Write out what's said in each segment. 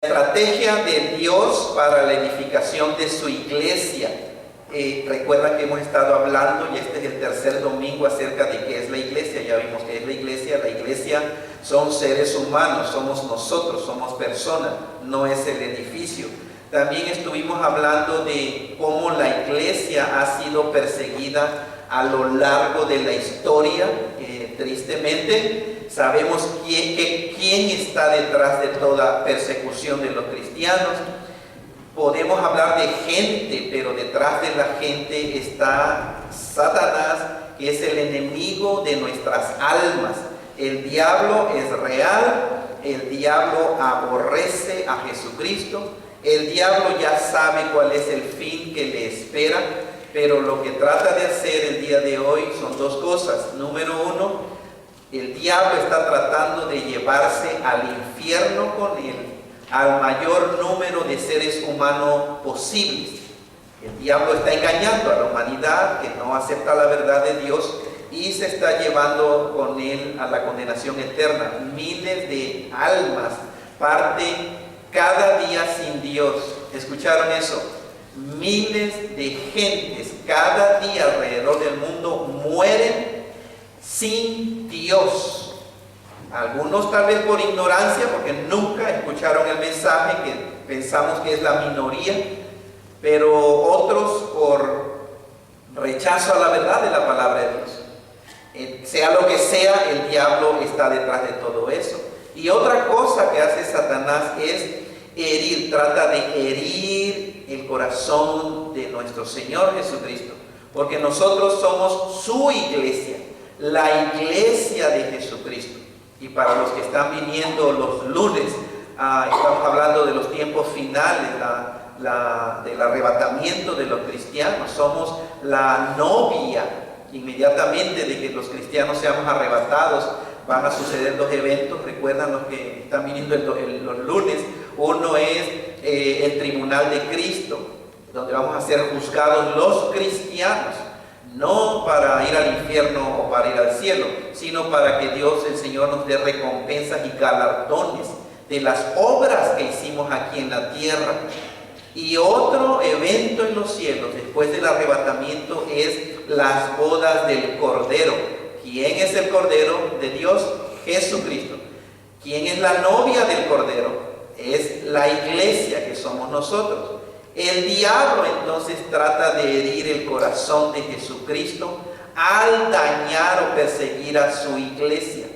Estrategia de Dios para la edificación de su iglesia. Recuerda que hemos estado hablando, y este es el tercer domingo, acerca de qué es la iglesia. Ya vimos qué es la iglesia. La iglesia son seres humanos, somos nosotros, somos personas, no es el edificio. También estuvimos hablando de cómo la iglesia ha sido perseguida a lo largo de la historia. Tristemente, sabemos quién está detrás de toda persecución de los cristianos. Podemos hablar de gente, pero detrás de la gente está Satanás, que es el enemigo de nuestras almas. El diablo es real, el diablo aborrece a Jesucristo, el diablo ya sabe cuál es el fin que le espera, pero lo que trata de hacer el día de hoy son dos cosas. Número uno, el diablo está tratando de llevarse al infierno con él al mayor número de seres humanos posibles. El diablo está engañando a la humanidad que no acepta la verdad de Dios y se está llevando con él a la condenación eterna. Miles de almas parten cada día sin Dios. ¿Escucharon eso? Miles de gentes cada día alrededor del mundo mueren sin Dios. Algunos tal vez por ignorancia, porque nunca escucharon el mensaje, que pensamos que es la minoría, pero otros por rechazo a la verdad de la palabra de Dios. Sea lo que sea, el diablo está detrás de todo eso. Y otra cosa que hace Satanás es herir, trata de herir el corazón de nuestro Señor Jesucristo, porque nosotros somos su iglesia, la iglesia de Jesucristo. Y para los que están viniendo los lunes, estamos hablando de los tiempos finales, del arrebatamiento de los cristianos. Somos la novia. Inmediatamente de que los cristianos seamos arrebatados, van a suceder dos eventos. Recuerdan los que están viniendo los lunes. Uno es el tribunal de Cristo, donde vamos a ser juzgados los cristianos, no para ir al infierno o para ir al cielo, sino para que Dios, el Señor, nos dé recompensas y galardones de las obras que hicimos aquí en la tierra. Y otro evento en los cielos, después del arrebatamiento, es las bodas del Cordero. ¿Quién es el Cordero de Dios? Jesucristo. ¿Quién es la novia del Cordero? Es la iglesia, que somos nosotros. El diablo entonces trata de herir el corazón de Jesucristo al dañar o perseguir a su iglesia.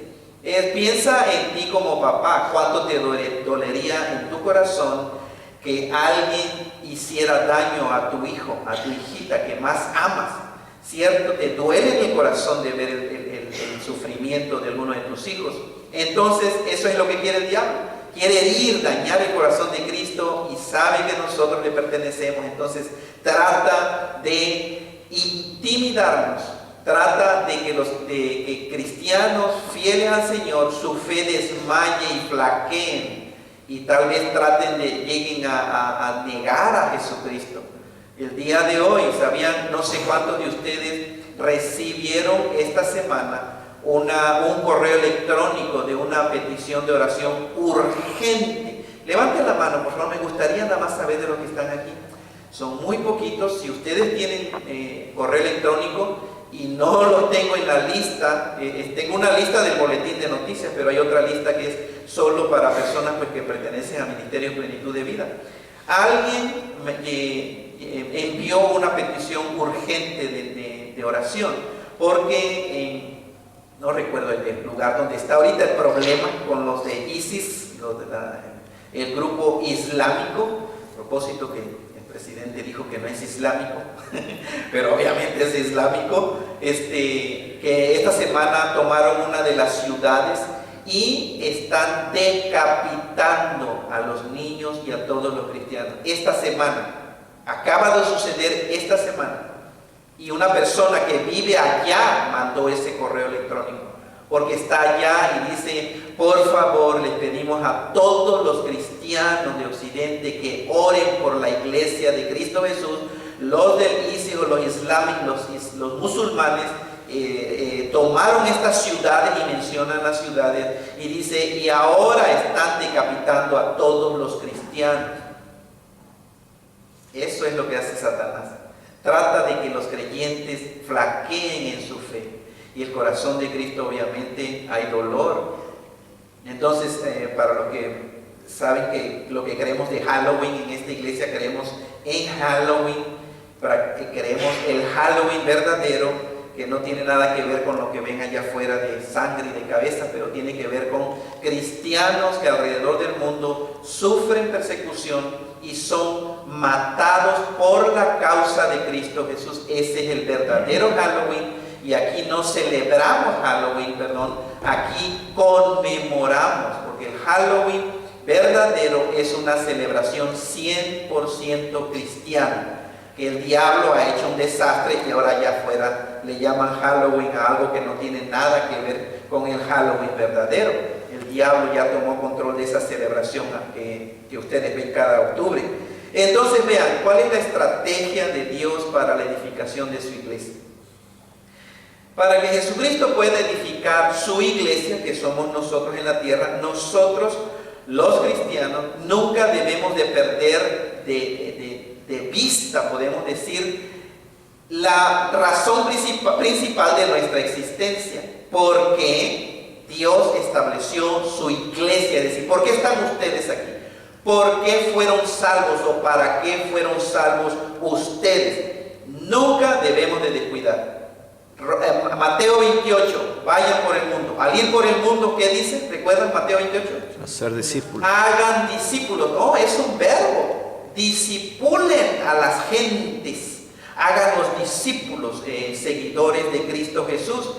Piensa en ti como papá. ¿Cuánto te dolería en tu corazón que alguien hiciera daño a tu hijo, a tu hijita que más amas? ¿Cierto? Te duele en el corazón de ver el sufrimiento de alguno de tus hijos. Entonces, eso es lo que quiere el diablo. Quiere herir, dañar el corazón de Cristo, y sabe que nosotros le pertenecemos. Entonces trata de intimidarnos, trata de que cristianos fieles al Señor, su fe desmaye y flaqueen, y tal vez lleguen a negar a Jesucristo. El día de hoy, ¿sabían? No sé cuántos de ustedes recibieron esta semana un correo electrónico de una petición de oración urgente. Levanten la mano, por favor, me gustaría nada más saber de los que están aquí. Son muy poquitos. Si ustedes tienen correo electrónico, y no los tengo en la lista, tengo una lista del boletín de noticias, pero hay otra lista que es solo para personas que pertenecen al Ministerio Plenitud de Vida. Alguien envió una petición urgente de oración, porque no recuerdo el lugar donde está ahorita el problema con los de ISIS, el grupo islámico. A propósito, que el presidente dijo que no es islámico, pero obviamente es islámico. Que esta semana tomaron una de las ciudades y están decapitando a los niños y a todos los cristianos. Esta semana, acaba de suceder esta semana. Y una persona que vive allá mandó ese correo electrónico, porque está allá, y dice: por favor, les pedimos a todos los cristianos de Occidente que oren por la iglesia de Cristo Jesús, los del ISIS o los islámicos, los musulmanes, tomaron estas ciudades y mencionan las ciudades y dice, y ahora están decapitando a todos los cristianos. Eso es lo que hace Satanás. Trata de que los creyentes flaqueen en su fe. Y el corazón de Cristo, obviamente, hay dolor. Entonces, para los que saben que lo que creemos de Halloween en esta iglesia, creemos en Halloween, creemos el Halloween verdadero, que no tiene nada que ver con lo que ven allá afuera de sangre y de cabeza, pero tiene que ver con cristianos que alrededor del mundo sufren persecución y son matados por la causa de Cristo Jesús. Ese es el verdadero Halloween. Y aquí no celebramos Halloween, aquí conmemoramos, porque el Halloween verdadero es una celebración 100% cristiana. Que el diablo ha hecho un desastre y ahora allá afuera le llaman Halloween a algo que no tiene nada que ver con el Halloween verdadero. El diablo ya tomó control de esa celebración que ustedes ven cada octubre. Entonces vean, ¿cuál es la estrategia de Dios para la edificación de su iglesia? Para que Jesucristo pueda edificar su iglesia, que somos nosotros en la tierra, nosotros los cristianos nunca debemos de perder de vista, podemos decir, la razón principal de nuestra existencia. Porque Dios estableció su iglesia, es decir, ¿por qué están ustedes aquí? ¿Por qué fueron salvos o para qué fueron salvos ustedes? Nunca debemos de descuidar. Mateo 28, vayan por el mundo. Al ir por el mundo, ¿qué dice? ¿Recuerdan Mateo 28? Hacer discípulos. Hagan discípulos. No, es un verbo. Discipulen a las gentes. Hagan los discípulos, seguidores de Cristo Jesús.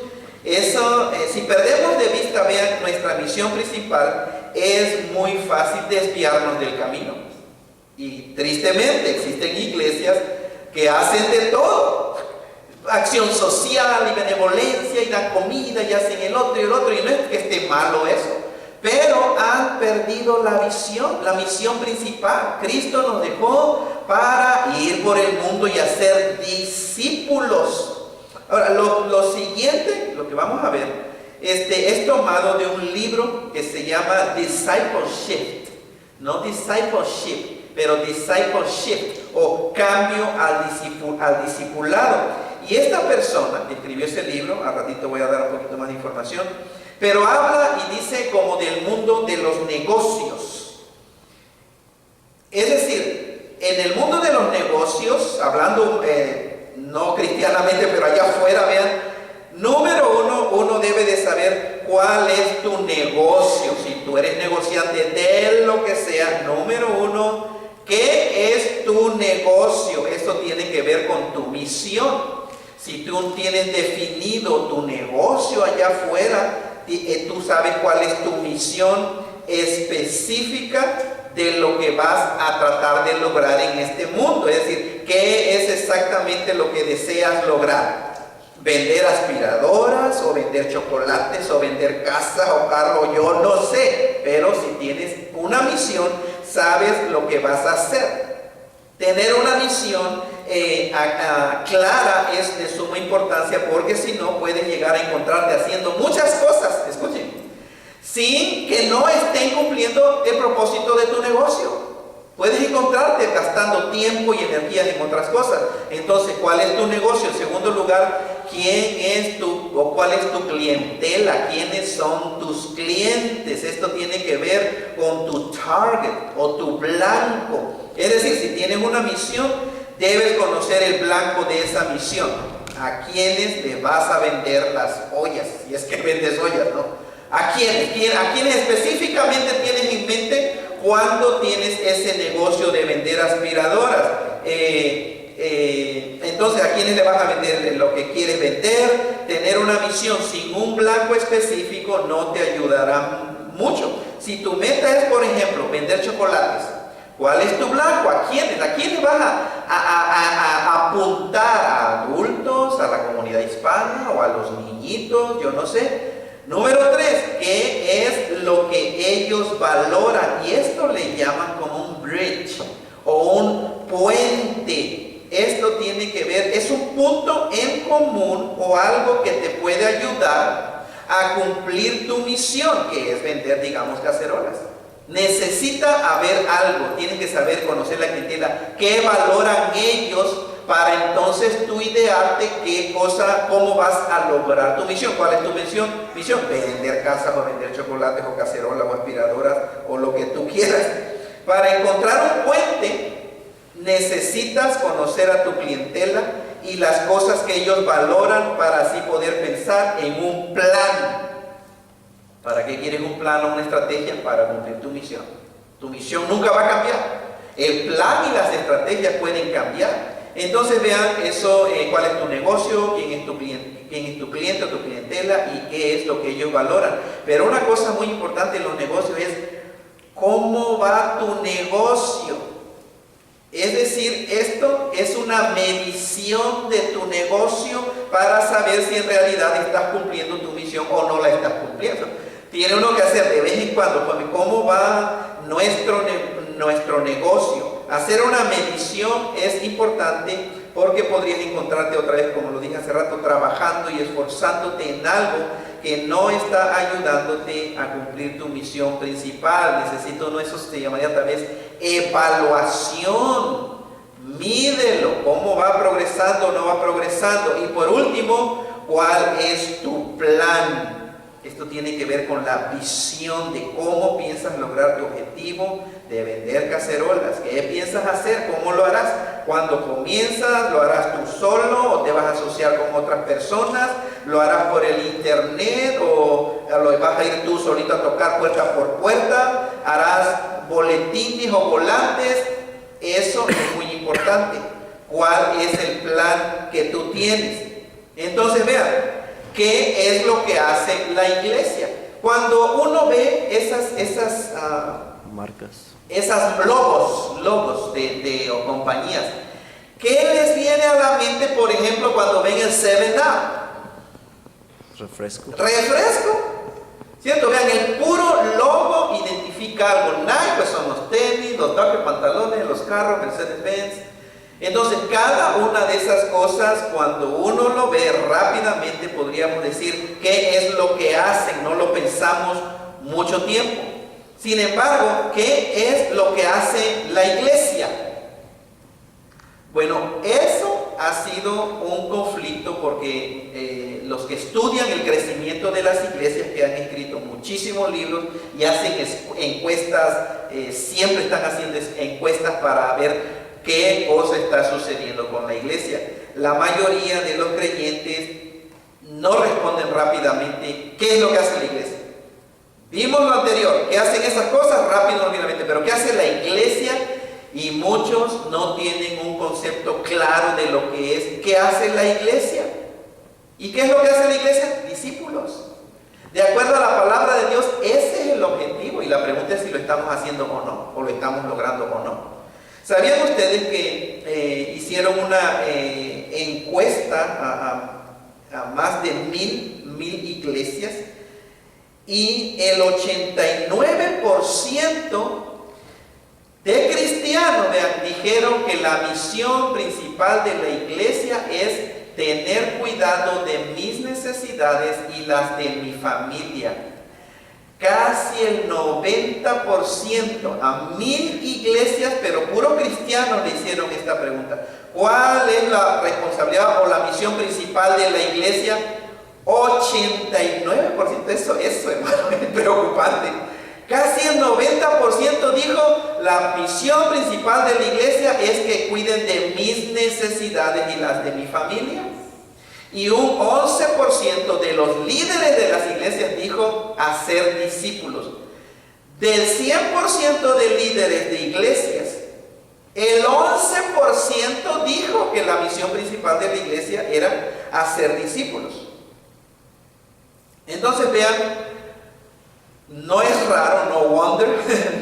Eso, si perdemos de vista, vean, nuestra misión principal, es muy fácil desviarnos del camino. Y tristemente existen iglesias que hacen de todo. Acción social y benevolencia y dan comida y hacen el otro, y no es que esté malo eso, pero han perdido la misión principal. Cristo nos dejó para ir por el mundo y hacer discípulos. Ahora, lo siguiente, lo que vamos a ver, es tomado de un libro que se llama Discipleship, no Discipleship, pero Discipleship, o Cambio al Discipulado. Y esta persona que escribió ese libro, al ratito voy a dar un poquito más de información, pero habla y dice como del mundo de los negocios. Es decir, en el mundo de los negocios, hablando no cristianamente, pero allá afuera, vean, número uno debe de saber cuál es tu negocio. Si tú eres negociante de lo que sea, número uno, ¿qué es tu negocio? Eso tiene que ver con tu misión. Si tú tienes definido tu negocio allá afuera, tú sabes cuál es tu misión específica de lo que vas a tratar de lograr en este mundo. Es decir, ¿qué es exactamente lo que deseas lograr? ¿Vender aspiradoras o vender chocolates o vender casas o carros? Yo no sé, pero si tienes una misión, sabes lo que vas a hacer. Tener una misión clara es de suma importancia, porque si no puedes llegar a encontrarte haciendo muchas cosas, escuchen, sin que no estén cumpliendo el propósito de tu negocio. Puedes encontrarte gastando tiempo y energías en otras cosas. Entonces, ¿cuál es tu negocio? En segundo lugar, ¿quién es cuál es tu clientela? ¿Quiénes son tus clientes? Esto tiene que ver con tu target o tu blanco. Es decir, si tienes una misión, debes conocer el blanco de esa misión. ¿A quiénes le vas a vender las ollas? Si es que vendes ollas, ¿no? ¿A quiénes específicamente tienes en mente cuando tienes ese negocio de vender aspiradoras? Entonces, ¿a quiénes le vas a vender lo que quieres vender? Tener una misión sin un blanco específico no te ayudará mucho. Si tu meta es, por ejemplo, vender chocolates, ¿cuál es tu blanco? ¿A quiénes? ¿A quiénes vas a apuntar? ¿A adultos? ¿A la comunidad hispana? ¿O a los niñitos? Yo no sé. Número 3, ¿qué es lo que ellos valoran? Y esto le llaman como un bridge o un puente. esto tiene que ver, es un punto en común o algo que te puede ayudar a cumplir tu misión, que es vender, digamos, cacerolas. Necesita haber algo, tienes que saber conocer la clientela, qué valoran ellos, para entonces tú idearte qué cosa, cómo vas a lograr tu misión. ¿Cuál es tu misión? Vender casas o vender chocolates o cacerolas o aspiradoras o lo que tú quieras. Para encontrar un puente necesitas conocer a tu clientela y las cosas que ellos valoran para así poder pensar en un plan. ¿Para qué quieres un plan o una estrategia? Para cumplir tu misión. Tu misión nunca va a cambiar. El plan y las estrategias pueden cambiar. Entonces vean eso, cuál es tu negocio, quién es tu cliente o tu clientela y qué es lo que ellos valoran. Pero una cosa muy importante en los negocios es cómo va tu negocio. Es decir, esto es una medición de tu negocio para saber si en realidad estás cumpliendo tu misión o no la estás cumpliendo. Tiene uno que hacer de vez en cuando, cómo va nuestro negocio. Hacer una medición es importante porque podrías encontrarte otra vez, como lo dije hace rato, trabajando y esforzándote en algo que no está ayudándote a cumplir tu misión principal. Eso se llamaría tal vez evaluación. Mídelo, cómo va progresando o no va progresando. Y por último, ¿cuál es tu plan? Esto tiene que ver con la visión de cómo piensas lograr tu objetivo de vender cacerolas. ¿Qué piensas hacer? ¿Cómo lo harás? Cuando comienzas, ¿lo harás tú solo o te vas a asociar con otras personas? ¿Lo harás por el internet o lo vas a ir tú solito a tocar puerta por puerta? ¿Harás boletines o volantes? Eso es muy importante. ¿Cuál es el plan que tú tienes? Entonces vean, ¿qué es lo que hace la iglesia? Cuando uno ve esas marcas, esas logos de compañías, ¿qué les viene a la mente, por ejemplo, cuando ven el 7-Up? refresco, ¿Cierto? Vean, el puro logo identifica algo. Nike, pues son los tenis, los pantalones, los carros, Mercedes-Benz. Entonces, cada una de esas cosas, cuando uno lo ve rápidamente, podríamos decir qué es lo que hacen, no lo pensamos mucho tiempo. Sin embargo, ¿qué es lo que hace la iglesia? Bueno, eso ha sido un conflicto porque los que estudian el crecimiento de las iglesias, que han escrito muchísimos libros y hacen encuestas, siempre están haciendo encuestas para ver qué cosa está sucediendo con la iglesia. La mayoría de los creyentes no responden rápidamente qué es lo que hace la iglesia. Vimos lo anterior, que hacen esas cosas rápido, rápidamente, pero ¿qué hace la iglesia? Y muchos no tienen un concepto claro de lo que es, ¿qué hace la iglesia? ¿Y qué es lo que hace la iglesia? Discípulos. De acuerdo a la palabra de Dios, ese es el objetivo, y la pregunta es si lo estamos haciendo o no, o lo estamos logrando o no. ¿Sabían ustedes que hicieron una encuesta a más de mil iglesias? Y el 89% de cristianos dijeron que la misión principal de la iglesia es tener cuidado de mis necesidades y las de mi familia. Casi el 90%, a 1000 iglesias, pero puro cristianos le hicieron esta pregunta. ¿Cuál es la responsabilidad o la misión principal de la iglesia? 89%, eso hermano, es preocupante. Casi el 90% dijo, la misión principal de la iglesia es que cuiden de mis necesidades y las de mi familia. Y un 11% de los líderes de las iglesias dijo hacer discípulos. Del 100% de líderes de iglesias, el 11% dijo que la misión principal de la iglesia era hacer discípulos. Entonces vean, no es raro, no wonder,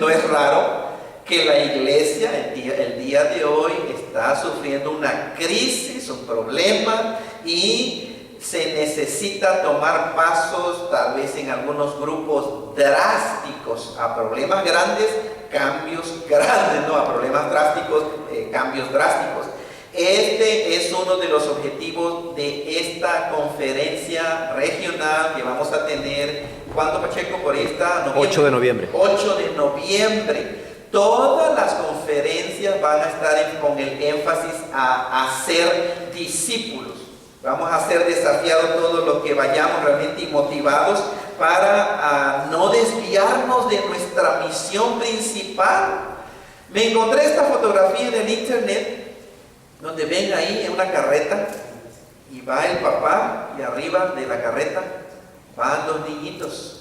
no es raro que la iglesia el día de hoy está sufriendo una crisis, un problema, y se necesita tomar pasos, tal vez en algunos grupos drásticos, a problemas grandes, cambios grandes, no a problemas drásticos, cambios drásticos. Este es uno de los objetivos de esta conferencia regional que vamos a tener. ¿Cuándo, Pacheco? Por esta noviembre. 8 de noviembre. 8 de noviembre. Todas las conferencias van a estar con el énfasis a ser discípulos. Vamos a ser desafiados todos los que vayamos realmente motivados para no desviarnos de nuestra misión principal. Me encontré esta fotografía en el internet donde ven ahí en una carreta y va el papá y arriba de la carreta van los niñitos.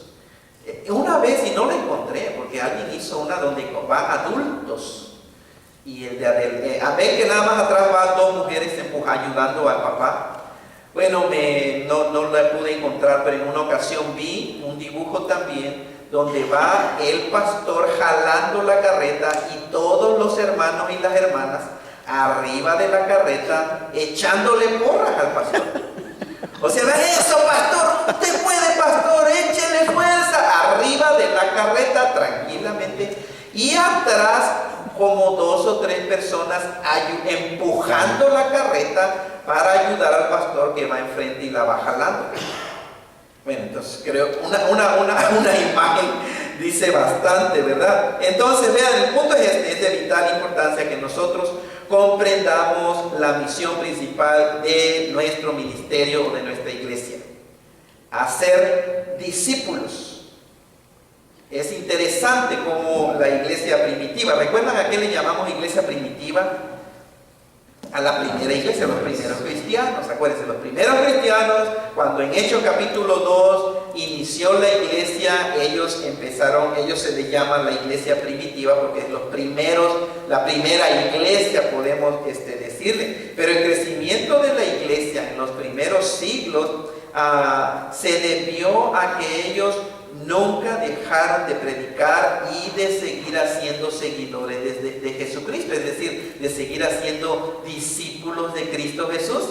Una vez, y no la encontré porque alguien hizo una donde van adultos y a ver que nada más atrás van dos mujeres ayudando al papá. Bueno, no la pude encontrar, pero en una ocasión vi un dibujo también donde va el pastor jalando la carreta y todos los hermanos y las hermanas arriba de la carreta echándole porras al pastor. O sea, eso, pastor, usted puede, pastor, échele fuerza. Arriba de la carreta tranquilamente y atrás como 2 o 3 personas empujando la carreta para ayudar al pastor que va enfrente y la va jalando. Bueno, entonces creo una imagen dice bastante, ¿verdad? Entonces vean, el punto es de vital importancia que nosotros comprendamos la misión principal de nuestro ministerio o de nuestra iglesia: hacer discípulos. Es interesante como la iglesia primitiva, ¿recuerdan a qué le llamamos iglesia primitiva? A la primera iglesia, los primeros cristianos. Acuérdense, los primeros cristianos, cuando en Hechos capítulo 2 inició la iglesia, ellos se les llama la iglesia primitiva porque es la primera iglesia, podemos decirle. Pero el crecimiento de la iglesia en los primeros siglos se debió a que ellos nunca dejaron de predicar y de seguir haciendo seguidores de Jesucristo, es decir, de seguir haciendo discípulos de Cristo Jesús.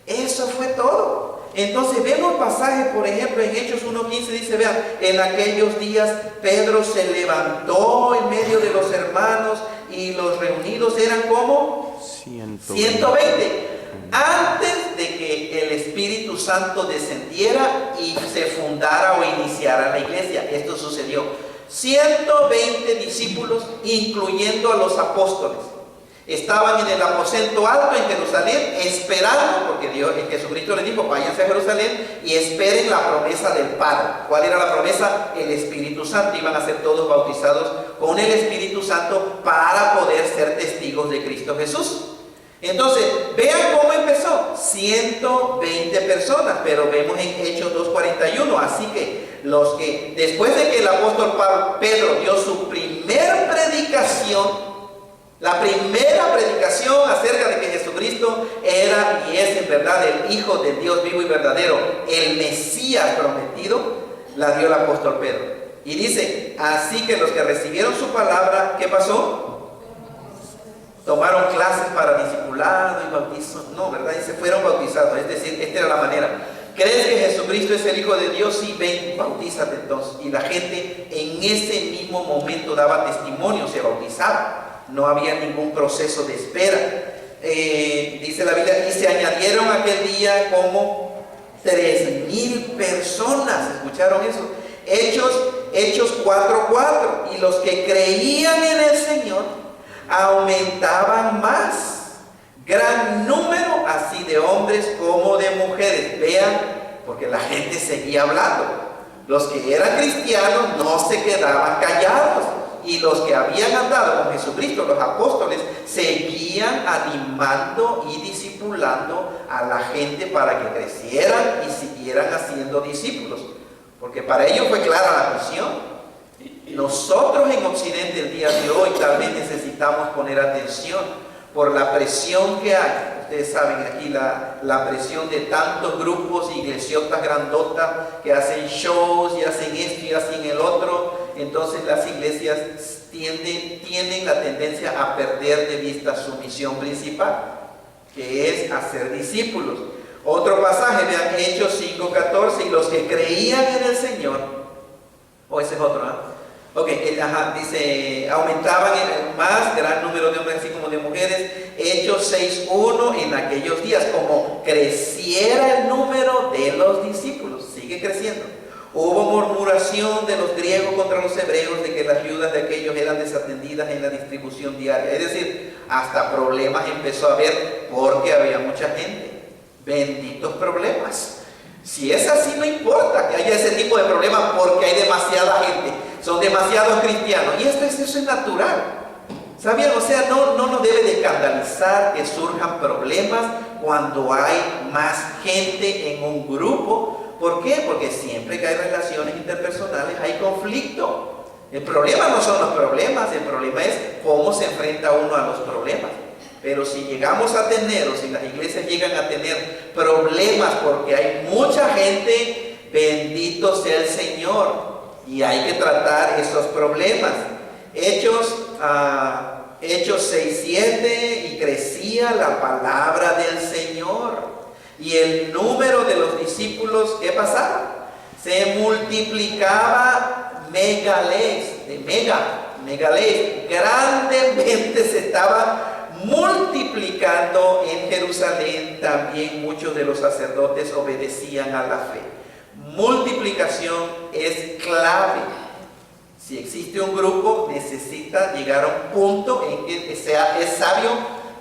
Eso fue todo. Entonces vemos pasajes, por ejemplo, en Hechos 1:15 dice, vean, en aquellos días Pedro se levantó en medio de los hermanos y los reunidos eran como 120. Antes de que el Espíritu Santo descendiera y se fundara o iniciara la iglesia. Esto sucedió. 120 discípulos, incluyendo a los apóstoles, estaban en el aposento alto en Jerusalén esperando, porque Jesucristo les dijo, váyanse a Jerusalén y esperen la promesa del Padre. ¿Cuál era la promesa? El Espíritu Santo. Iban a ser todos bautizados con el Espíritu Santo para poder ser testigos de Cristo Jesús. Entonces, vean cómo empezó, 120 personas, pero vemos en Hechos 2:41, así que después de que el apóstol Pedro dio su primer predicación, la primera predicación acerca de que Jesucristo era y es en verdad el Hijo del Dios vivo y verdadero, el Mesías prometido, la dio el apóstol Pedro. Y dice, así que los que recibieron su palabra, ¿qué pasó? Tomaron clases para discipulado y bautizo. No, ¿verdad? Y se fueron bautizados. Es decir, esta era la manera. ¿Crees que Jesucristo es el Hijo de Dios? Sí, ven, bautízate entonces. Y la gente en ese mismo momento daba testimonio, se bautizaba. No había ningún proceso de espera. Dice la Biblia, y se añadieron aquel día como 3,000 personas. ¿Escucharon eso? Hechos 4:4. Y los que creían en el Señor aumentaban más, gran número así de hombres como de mujeres. Vean, porque la gente seguía hablando. Los que eran cristianos no se quedaban callados, y los que habían andado con Jesucristo, los apóstoles, seguían animando y discipulando a la gente para que crecieran y siguieran haciendo discípulos, porque para ellos fue clara la misión. Nosotros en Occidente el día de hoy tal vez necesitamos poner atención por la presión que hay. Ustedes saben aquí la presión de tantos grupos, iglesias grandotas que hacen shows y hacen esto y hacen el otro. Entonces las iglesias tienen la tendencia a perder de vista su misión principal, que es hacer discípulos. Otro pasaje, vean, Hechos 5:14, y los que creían en el Señor, ese es otro, Ok, dice, aumentaban más gran número de hombres así como de mujeres. Hechos 6:1, en aquellos días, como creciera el número de los discípulos, sigue creciendo. Hubo murmuración de los griegos contra los hebreos de que las viudas de aquellos eran desatendidas en la distribución diaria. Es decir, hasta problemas empezó a haber porque había mucha gente. Benditos problemas. Si es así, no importa que haya ese tipo de problemas porque hay demasiada gente, son demasiados cristianos. Y eso es natural. ¿Sabían? O sea, no nos debe de escandalizar que surjan problemas cuando hay más gente en un grupo. ¿Por qué? Porque siempre que hay relaciones interpersonales hay conflicto. El problema no son los problemas, el problema es cómo se enfrenta uno a los problemas. Pero si llegamos a tener, o si las iglesias llegan a tener problemas porque hay mucha gente, bendito sea el Señor. Y hay que tratar esos problemas. Hechos 6:7, y crecía la palabra del Señor. Y el número de los discípulos, ¿qué pasaba? Se multiplicaba megales, grandemente se estaba multiplicando en Jerusalén. También muchos de los sacerdotes obedecían a la fe. Multiplicación es clave. Si existe un grupo, necesita llegar a un punto en que es sabio,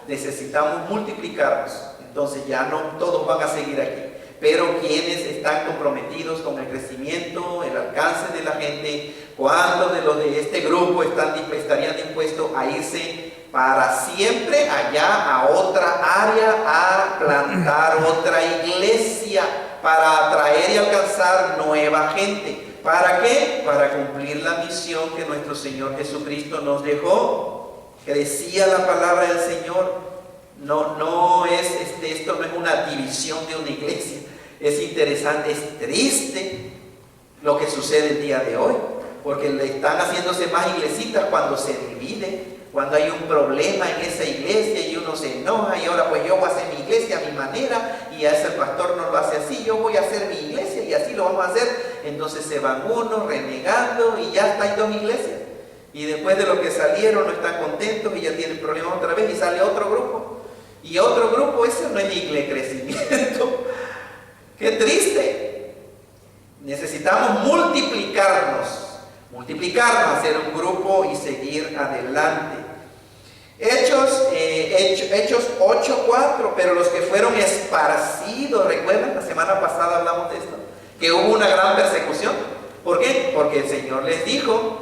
necesitamos multiplicarnos. Entonces ya no todos van a seguir aquí, pero quienes están comprometidos con el crecimiento, el alcance de la gente, ¿cuántos de los de este grupo estarían dispuestos a irse para siempre allá a otra área, a plantar otra iglesia, para atraer y alcanzar nueva gente? ¿Para qué? Para cumplir la misión que nuestro Señor Jesucristo nos dejó. Crecía la palabra del Señor. Esto no es una división de una iglesia. Es interesante, es triste lo que sucede el día de hoy, porque le están haciéndose más iglesitas cuando se divide, cuando hay un problema en esa iglesia y uno se enoja y ahora pues yo voy a hacer mi iglesia a mi manera y a ese pastor no lo hace así, yo voy a hacer mi iglesia y así lo vamos a hacer. Entonces se van unos renegando y ya está, hay dos iglesias. Y después de lo que salieron no están contentos y ya tienen problemas otra vez y sale otro grupo. Y otro grupo, eso no es iglesia, crecimiento. ¡Qué triste! Necesitamos multiplicarnos, hacer un grupo y seguir adelante. Hechos 8:4, pero los que fueron esparcidos, ¿recuerdan? La semana pasada hablamos de esto, que hubo una gran persecución. ¿Por qué? Porque el Señor les dijo,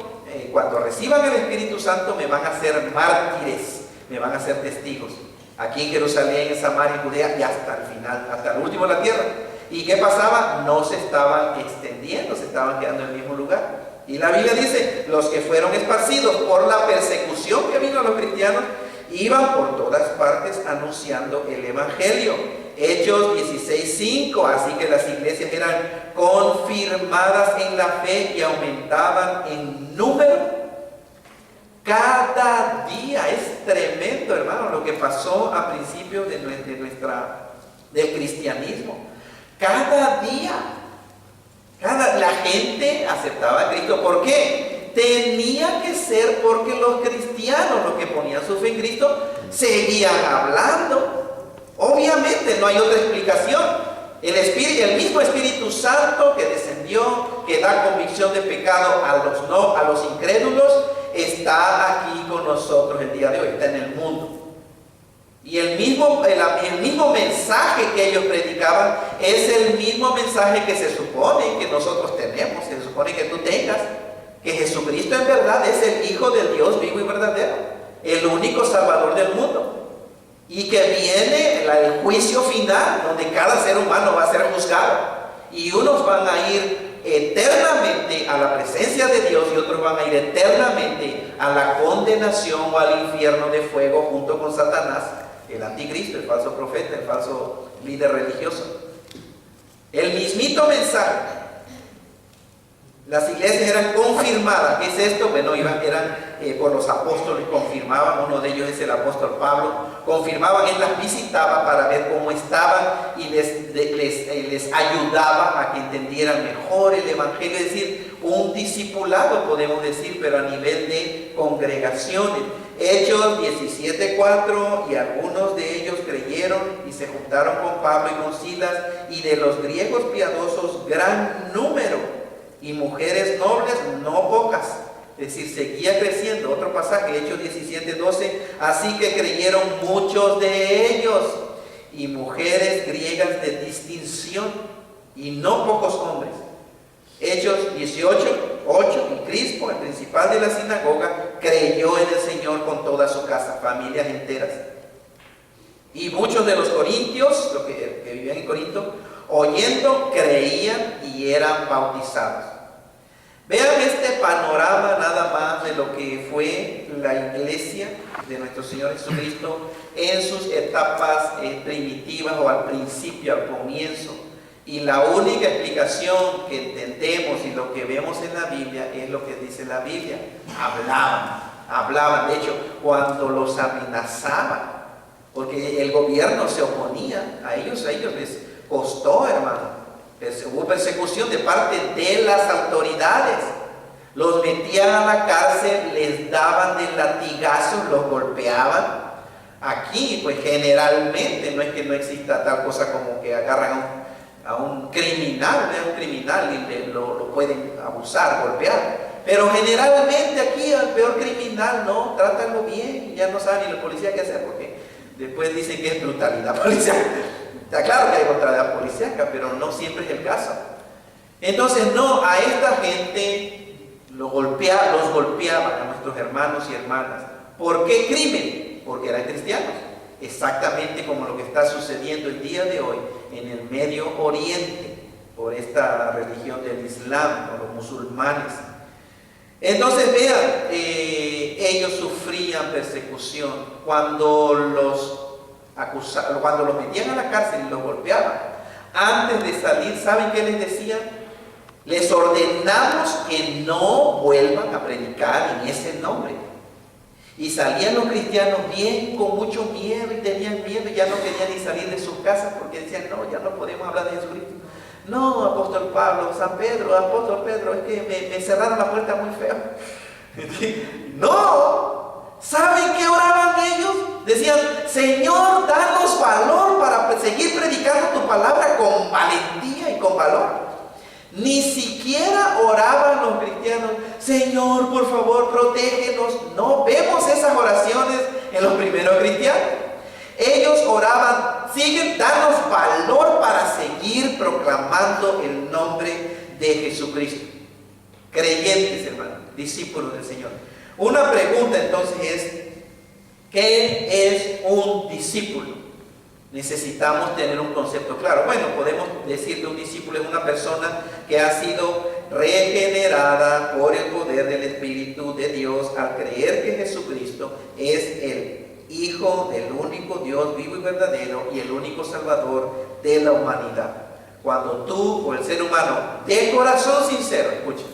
cuando reciban el Espíritu Santo me van a hacer mártires, me van a hacer testigos. Aquí en Jerusalén, en Samaria, en Judea y hasta el final, hasta el último de la tierra. ¿Y qué pasaba? No se estaban extendiendo, se estaban quedando en el mismo lugar. Y la Biblia dice, los que fueron esparcidos por la persecución que vino a los cristianos, iban por todas partes anunciando el Evangelio. Hechos 16:5, así que las iglesias eran confirmadas en la fe y aumentaban en número. Cada día. Es tremendo, hermano, lo que pasó a principios del cristianismo. Cada día, la gente aceptaba a Cristo. ¿Por qué? Tenía que ser porque los cristianos, los que ponían su fe en Cristo, seguían hablando. Obviamente no hay otra explicación. El mismo Espíritu Santo que descendió, que da convicción de pecado a los incrédulos, está aquí con nosotros el día de hoy, está en el mundo. Y el mismo mensaje que ellos predicaban es el mismo mensaje que se supone que nosotros tenemos, se supone que tú tengas, que Jesucristo en verdad es el Hijo del Dios vivo y verdadero, el único Salvador del mundo. Y que viene el juicio final, donde cada ser humano va a ser juzgado. Y unos van a ir eternamente a la presencia de Dios y otros van a ir eternamente a la condenación o al infierno de fuego junto con Satanás, el anticristo, el falso profeta, el falso líder religioso. El mismito mensaje. Las iglesias eran confirmadas. ¿Qué es esto? Bueno, eran por los apóstoles, confirmaban. Uno de ellos es el apóstol Pablo. Confirmaban, él las visitaba para ver cómo estaban y les ayudaba a que entendieran mejor el evangelio. Es decir, un discipulado, podemos decir, pero a nivel de congregaciones. Hechos 17:4, y algunos de ellos creyeron y se juntaron con Pablo y con Silas, y de los griegos piadosos gran número, y mujeres nobles no pocas. Es decir, seguía creciendo. Otro pasaje, Hechos 17:12, así que creyeron muchos de ellos, y mujeres griegas de distinción, y no pocos hombres. Hechos 18:8, y Crispo, el principal de la sinagoga, creyó en el Señor con toda su casa, familias enteras. Y muchos de los corintios, los que vivían en Corinto, oyendo, creían y eran bautizados. Vean este panorama nada más de lo que fue la iglesia de nuestro Señor Jesucristo en sus etapas primitivas, o al principio, al comienzo. Y la única explicación que entendemos y lo que vemos en la Biblia es lo que dice la Biblia. Hablaban. De hecho, cuando los amenazaban, porque el gobierno se oponía a ellos les costó, hermano. Hubo persecución de parte de las autoridades. Los metían a la cárcel, les daban de latigazos, los golpeaban. Aquí, pues generalmente, no es que no exista tal cosa como que agarran a un criminal, y lo pueden abusar, golpear. Pero generalmente aquí al peor criminal, no, trátanlo bien, ya no saben ni la policía qué hacer, porque después dicen que es brutalidad policial. Está claro que hay brutalidad policíaca, pero no siempre es el caso. Entonces, no, a esta gente los golpeaban a nuestros hermanos y hermanas. ¿Por qué crimen? Porque eran cristianos. Exactamente como lo que está sucediendo el día de hoy en el Medio Oriente, por esta religión del Islam, o los musulmanes. Entonces, vean, ellos sufrían persecución cuando los metían a la cárcel y los golpeaban. Antes de salir, ¿saben qué les decían? Les ordenamos que no vuelvan a predicar en ese nombre. Y salían los cristianos bien, con mucho miedo, y tenían miedo, y ya no querían ni salir de sus casas, porque decían, no, ya no podemos hablar de Jesucristo. No, apóstol Pablo, apóstol Pedro, es que me cerraron la puerta muy feo. No, ¿saben qué oraban ellos? Decían, Señor, danos valor para seguir predicando tu palabra con valentía y con valor. Ni siquiera oraban los cristianos, Señor, por favor, protégenos. No vemos esas oraciones en los primeros cristianos. Ellos oraban, danos valor para seguir proclamando el nombre de Jesucristo. Creyentes, hermanos, discípulos del Señor. Una pregunta entonces es, ¿qué es un discípulo? Necesitamos tener un concepto claro. Bueno, podemos decir que un discípulo es una persona que ha sido regenerada por el poder del Espíritu de Dios al creer que Jesucristo es el Hijo del único Dios vivo y verdadero y el único Salvador de la humanidad. Cuando tú o el ser humano de corazón sincero, escucha,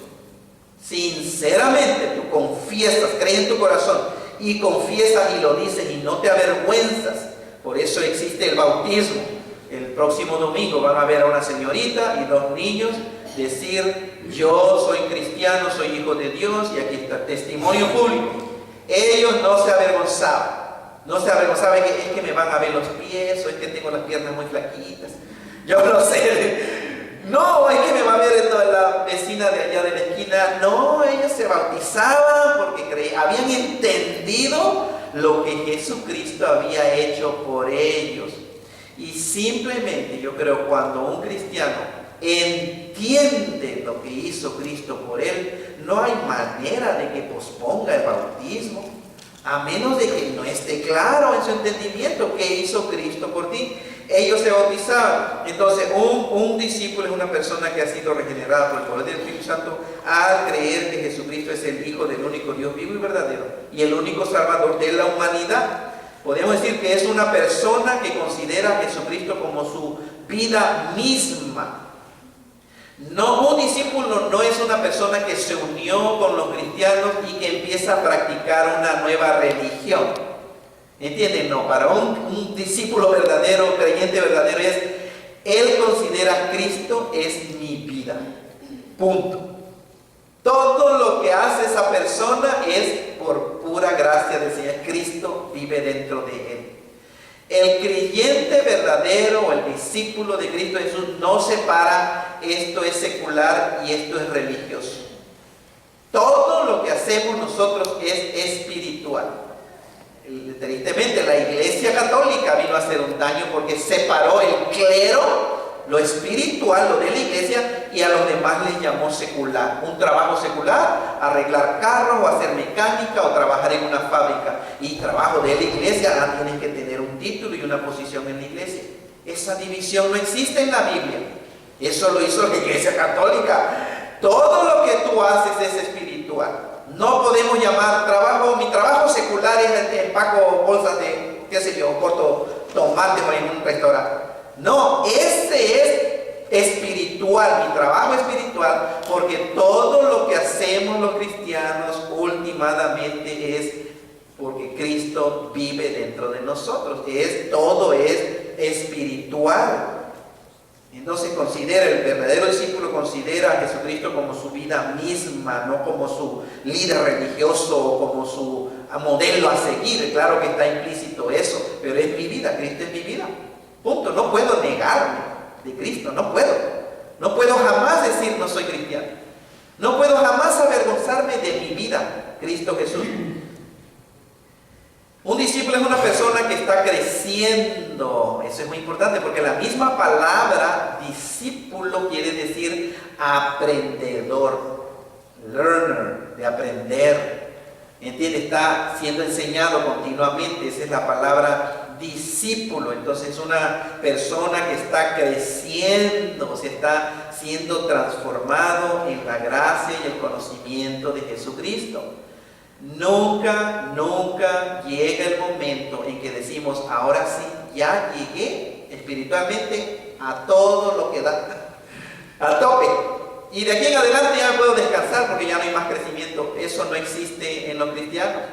sinceramente tú confiesas, crees en tu corazón y confiesas y lo dices y no te avergüenzas. Por eso existe el bautismo. El próximo domingo van a ver a una señorita y dos niños decir, yo soy cristiano, soy hijo de Dios, y aquí está el testimonio público. Ellos no se avergonzaban. No se avergonzaban, es que me van a ver los pies, o es que tengo las piernas muy flaquitas. Yo no sé. No, es que me va a ver la vecina de allá de la esquina. No, ellos se bautizaban porque habían entendido lo que Jesucristo había hecho por ellos. Y simplemente yo creo cuando un cristiano entiende lo que hizo Cristo por él, no hay manera de que posponga el bautismo, a menos de que no esté claro en su entendimiento qué hizo Cristo por ti. Ellos se bautizaban. Entonces un discípulo es una persona que ha sido regenerada por el poder del Espíritu Santo al creer que Jesucristo es el Hijo del único Dios vivo y verdadero y el único Salvador de la humanidad. Podemos decir que es una persona que considera a Jesucristo como su vida misma. No, un discípulo no es una persona que se unió con los cristianos y que empieza a practicar una nueva religión. ¿Entienden? No, para un discípulo verdadero, creyente verdadero es, él considera a Cristo es mi vida. Punto. Todo lo que hace esa persona es por pura gracia del Señor. Cristo vive dentro de él. El creyente verdadero o el discípulo de Cristo Jesús no separa esto es secular y esto es religioso. Todo lo que hacemos nosotros es espiritual. Tristemente la Iglesia Católica vino a hacer un daño porque separó el clero, lo espiritual, lo de la iglesia, y a los demás les llamó secular. Un trabajo secular, arreglar carros o hacer mecánica o trabajar en una fábrica. Y trabajo de la iglesia, tienes que tener un título y una posición en la iglesia. Esa división no existe en la Biblia. Eso lo hizo la Iglesia Católica. Todo lo que tú haces es espiritual. No podemos llamar trabajo, mi trabajo secular es empaco bolsas de, qué sé yo, corto tomates en un restaurante. No, ese es espiritual, mi trabajo espiritual, porque todo lo que hacemos los cristianos últimamente es porque Cristo vive dentro de nosotros. Todo es espiritual. Entonces el verdadero discípulo considera a Jesucristo como su vida misma, no como su líder religioso o como su modelo a seguir. Claro que está implícito eso, pero es mi vida, Cristo es mi vida. Punto. No puedo negarme de Cristo, no puedo. No puedo jamás decir no soy cristiano. No puedo jamás avergonzarme de mi vida, Cristo Jesús. Un discípulo es una persona que está creciendo. Eso es muy importante porque la misma palabra discípulo quiere decir aprendedor, learner, de aprender. ¿Entiende? Está siendo enseñado continuamente. Esa es la palabra discípulo. Entonces una persona que está creciendo, se está siendo transformado en la gracia y el conocimiento de Jesucristo. Nunca llega el momento en que decimos, ahora sí, ya llegué espiritualmente a todo lo que da, a tope. Y de aquí en adelante ya me puedo descansar porque ya no hay más crecimiento. Eso no existe en los cristianos.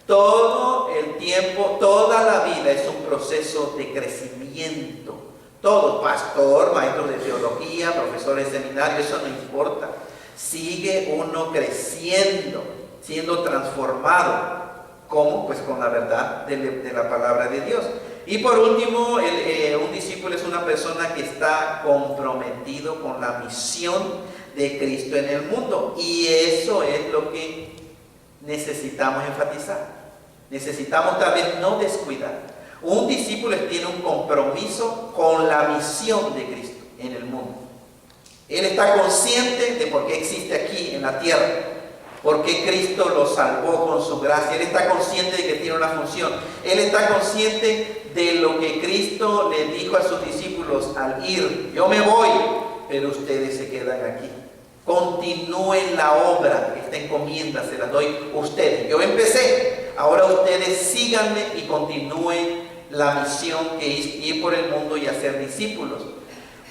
Todo el tiempo, toda la vida es un proceso de crecimiento. Todo, pastor, maestro de teología, profesores de seminario, eso no importa. Sigue uno creciendo, siendo transformado. ¿Cómo? Pues con la verdad de la palabra de Dios. Y por último, un discípulo es una persona que está comprometido con la misión de Cristo en el mundo. Y eso es lo que necesitamos enfatizar. Necesitamos tal vez no descuidar. Un discípulo tiene un compromiso con la misión de Cristo en el mundo. Él está consciente de por qué existe aquí en la tierra, por qué Cristo lo salvó con su gracia. Él está consciente de que tiene una función. Él está consciente de lo que Cristo le dijo a sus discípulos al ir. Yo me voy, pero ustedes se quedan aquí. Continúen la obra, esta encomienda se la doy a ustedes. Yo empecé, ahora ustedes síganme y continúen la misión que es ir por el mundo y hacer discípulos.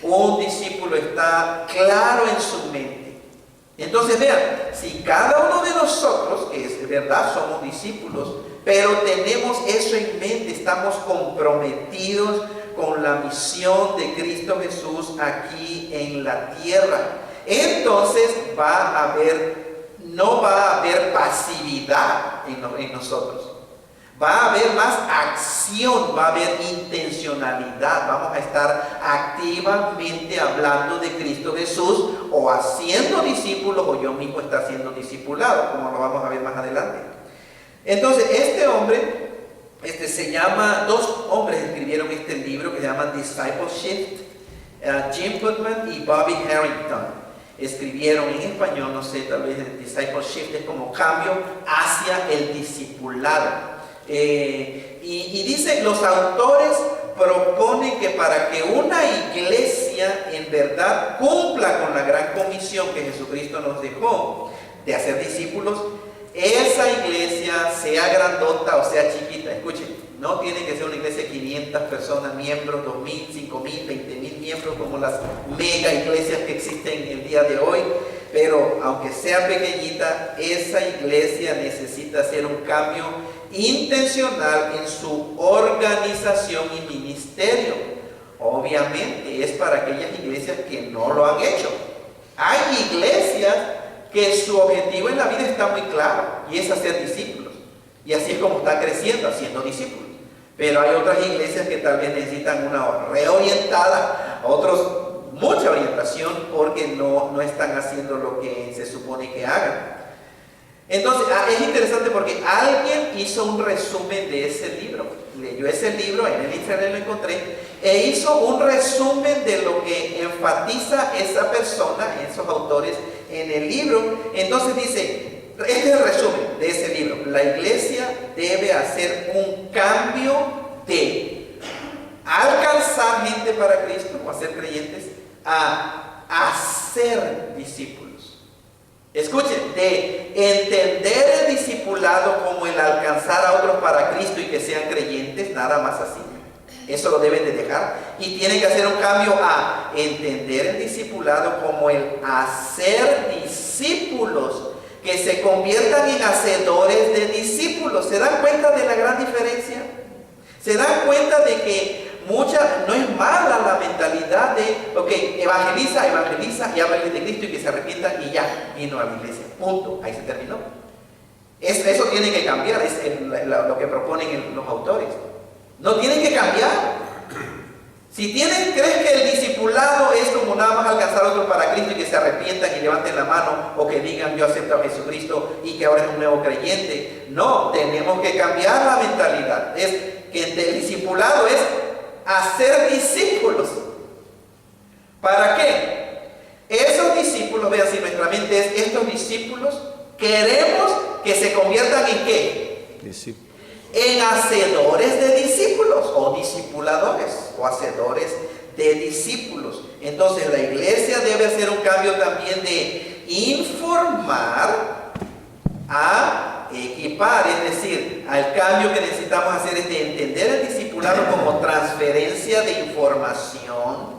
Un discípulo está claro en su mente. Entonces vean, si cada uno de nosotros, que es verdad, somos discípulos, pero tenemos eso en mente, estamos comprometidos con la misión de Cristo Jesús aquí en la tierra, entonces no va a haber pasividad en nosotros. Va a haber más acción, va a haber intencionalidad. Vamos a estar activamente hablando de Cristo Jesús o haciendo discípulos o yo mismo estar siendo discipulado, como lo vamos a ver más adelante. Entonces, este hombre, dos hombres escribieron este libro que se llama Discipleship, Jim Putman y Bobby Harrington. Escribieron en español, no sé, tal vez el Discipleship es como cambio hacia el discipulado. Y dice, los autores proponen que para que una iglesia en verdad cumpla con la gran comisión que Jesucristo nos dejó de hacer discípulos, esa iglesia, sea grandota o sea chiquita, escuchen, No tiene que ser una iglesia de 500 personas, miembros, 2.000, 5.000, 20.000 miembros, como las mega iglesias que existen el día de hoy. Pero aunque sea pequeñita, esa iglesia necesita hacer un cambio intencional en su organización y ministerio. Obviamente es para aquellas iglesias que no lo han hecho. Hay iglesias que su objetivo en la vida está muy claro y es hacer discípulos. Y así es como están creciendo, haciendo discípulos. Pero hay otras iglesias que tal vez necesitan una reorientada, otros mucha orientación porque no están haciendo lo que se supone que hagan. Entonces, es interesante porque alguien hizo un resumen de ese libro. Leyó ese libro, en el internet lo encontré, e hizo un resumen de lo que enfatiza esa persona, esos autores, en el libro. Entonces dice, este es el resumen de ese libro: la iglesia debe hacer un cambio de alcanzar gente para Cristo o hacer creyentes a hacer discípulos. Escuchen, de entender el discipulado como el alcanzar a otros para Cristo y que sean creyentes, nada más así. Eso lo deben de dejar. Y tienen que hacer un cambio a entender el discipulado como el hacer discípulos, que se conviertan en hacedores de discípulos. ¿Se dan cuenta de la gran diferencia? ¿Se dan cuenta de que no es mala la mentalidad de, ok, evangeliza y háblale de Cristo y que se arrepientan y ya, vino a la iglesia, punto, ahí se terminó? Eso tiene que cambiar, es lo que proponen los autores. No tienen que cambiar. Si crees que el discipulado es como nada más alcanzar a otros para Cristo y que se arrepientan y levanten la mano o que digan yo acepto a Jesucristo y que ahora es un nuevo creyente, no, tenemos que cambiar la mentalidad. Es que el discipulado es hacer discípulos. ¿Para qué? Esos discípulos, vean, si nuestra mente es estos discípulos, queremos que se conviertan en ¿qué? Discípulos. En hacedores de discípulos o discipuladores o hacedores de discípulos. Entonces la iglesia debe hacer un cambio también de informar a equipar, es decir, al cambio que necesitamos hacer es de entender el discipulado como transferencia de información.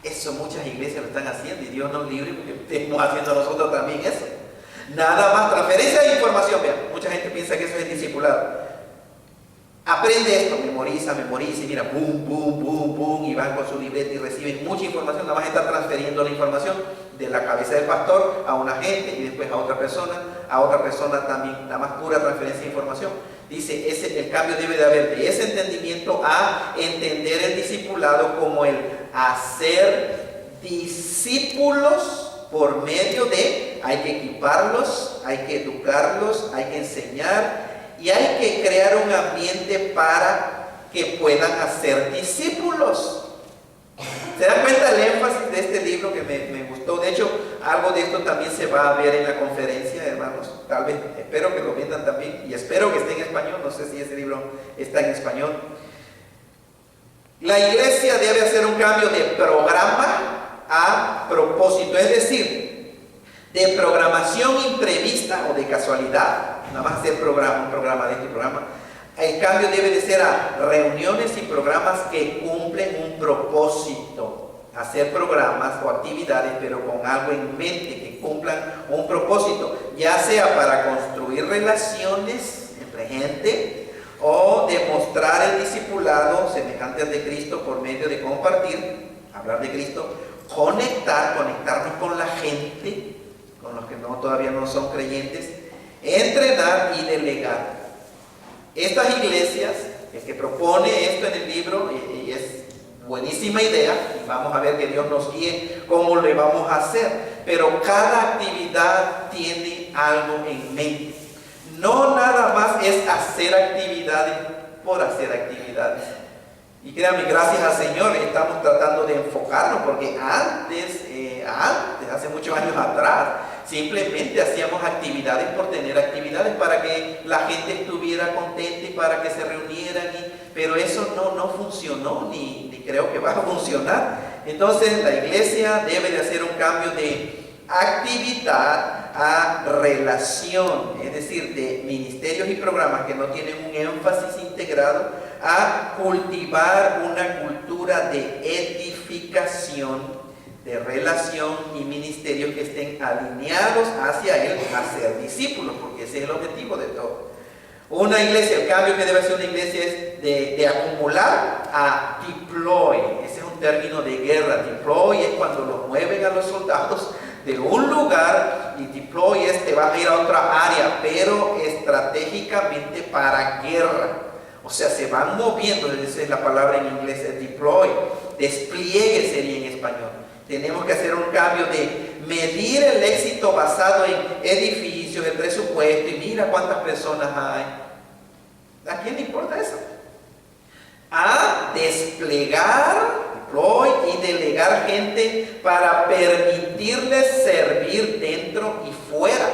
Eso muchas iglesias lo están haciendo y Dios nos libre porque estemos haciendo nosotros también eso. Nada más transferencia de información. Vean, mucha gente piensa que eso es discipulado. Aprende esto, memoriza y mira, boom, boom, boom, boom, y van con su libreta y reciben mucha información. Nada más está transfiriendo la información de la cabeza del pastor a una gente y después a otra persona también, nada más pura transferencia de información. Dice, el cambio debe de haber de ese entendimiento a entender el discipulado como el hacer discípulos por medio de, hay que equiparlos, hay que educarlos, hay que enseñar y hay que crear un ambiente para que puedan hacer discípulos. ¿Se dan cuenta del énfasis de este libro que me gustó? De hecho, algo de esto también se va a ver en la conferencia, hermanos. Tal vez, espero que lo vendan también y espero que esté en español. No sé si ese libro está en español. La iglesia debe hacer un cambio de programa a propósito, es decir, de programación imprevista o de casualidad, nada más hacer un programa de este programa. El cambio debe de ser a reuniones y programas que cumplen un propósito. Hacer programas o actividades, pero con algo en mente, que cumplan un propósito, ya sea para construir relaciones entre gente o demostrar el discipulado semejante al de Cristo por medio de compartir, hablar de Cristo, conectarnos con la gente, con los que todavía no son creyentes, entrenar y delegar. Estas iglesias, el que propone esto en el libro, y es buenísima idea, y vamos a ver que Dios nos guíe cómo le vamos a hacer, pero cada actividad tiene algo en mente. No nada más es hacer actividades por hacer actividades. Y créanme, gracias al Señor estamos tratando de enfocarnos, porque antes, hace muchos años atrás, simplemente hacíamos actividades por tener actividades para que la gente estuviera contenta y para que se reunieran, pero eso no funcionó, ni creo que va a funcionar. Entonces la iglesia debe de hacer un cambio de actividad a relación, es decir, de ministerios y programas que no tienen un énfasis integrado, a cultivar una cultura de edificación, de relación y ministerios que estén alineados hacia Él, a ser discípulos, porque ese es el objetivo de todo. Una iglesia, el cambio que debe hacer una iglesia es de acumular a deploy. Ese es un término de guerra. Deploy es cuando lo mueven a los soldados de un lugar, y deploy es te vas a ir a otra área, pero estratégicamente para guerra. O sea, se van moviendo, esa es la palabra en inglés, es deploy. Despliegue sería en español. Tenemos que hacer un cambio de medir el éxito basado en edificios, el presupuesto, y mira cuántas personas hay. ¿A quién le importa eso? A desplegar y delegar gente para permitirles servir dentro y fuera,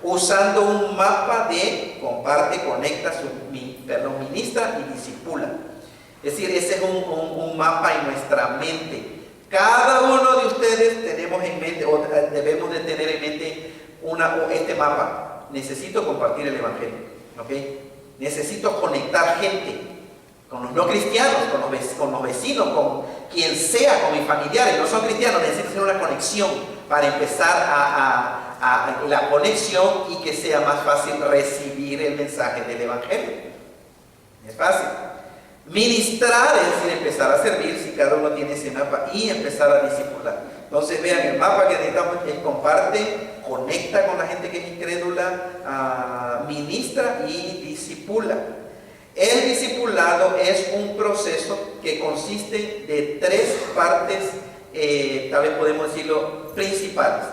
usando un mapa de comparte, conecta, ministra y discipula. Es decir, ese es un mapa en nuestra mente. Cada uno de ustedes tenemos en mente, o debemos de tener en mente este mapa. Necesito compartir el evangelio, ¿ok? Necesito conectar gente con los no cristianos, con los vecinos, con quien sea, con mis familiares. No son cristianos, necesito hacer una conexión para empezar a la conexión y que sea más fácil recibir el mensaje del evangelio. Es fácil. Ministrar es decir, empezar a servir si cada uno tiene ese mapa y empezar a discipular. Entonces vean, el mapa que necesitamos es comparte, conecta con la gente que es incrédula, ministra y discipula. El discipulado es un proceso que consiste de 3 partes, tal vez podemos decirlo, principales.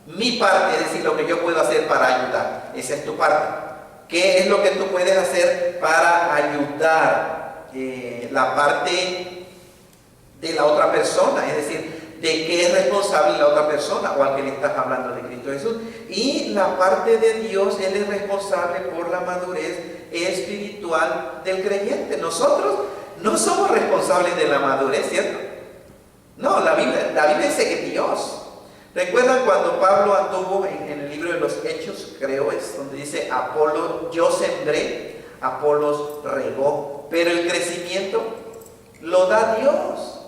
Mi parte, es decir, lo que yo puedo hacer para ayudar. Esa es tu parte. ¿Qué es lo que tú puedes hacer para ayudar? La parte de la otra persona, es decir, de qué es responsable la otra persona o al que le estás hablando de Cristo Jesús. Y la parte de Dios, Él es responsable por la madurez espiritual del creyente. Nosotros no somos responsables de la madurez, ¿cierto? No, la Biblia dice que Dios. ¿Recuerdan cuando Pablo anduvo en el libro de los Hechos, creo es, donde dice Apolo, yo sembré, Apolos regó, pero el crecimiento lo da Dios?